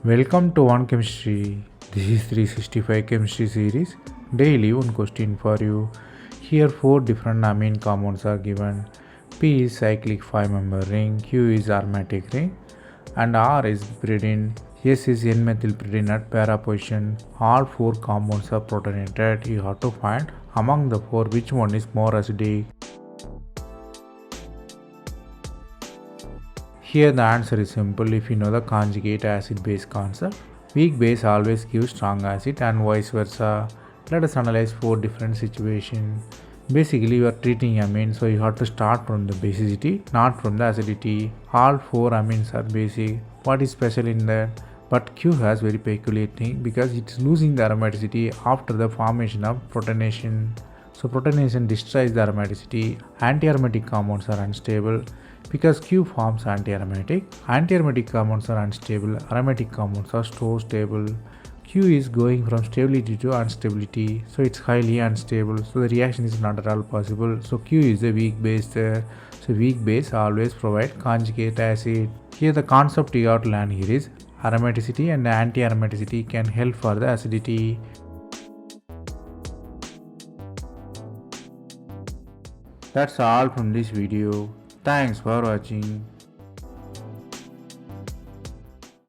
Welcome to One Chemistry. This is 365 Chemistry series. Daily one question for you. Here four different amine compounds are given. P is cyclic 5-member ring, Q is aromatic ring, and R is pyridine. S is N-methylpyridine at para position. All four compounds are protonated. You have to find among the four which one is more acidic. Here the answer is simple if you know the conjugate acid-base concept. Weak base always gives strong acid and vice versa. Let us analyze four different situations. Basically you are treating amine, so you have to start from the basicity, not from the acidity. All four amines are basic. What is special in that? But Q has very peculiar thing because it is losing the aromaticity after the formation of protonation. So protonation destroys the aromaticity. Anti-aromatic compounds are unstable because Q forms anti-aromatic. Anti-aromatic compounds are unstable. Aromatic compounds are stable. Q is going from stability to instability, so it's highly unstable. So the reaction is not at all possible. So Q is a weak base there. So weak base always provide conjugate acid. Here the concept you have to learn here is aromaticity and anti-aromaticity can help for the acidity. That's all from this video. Thanks for watching.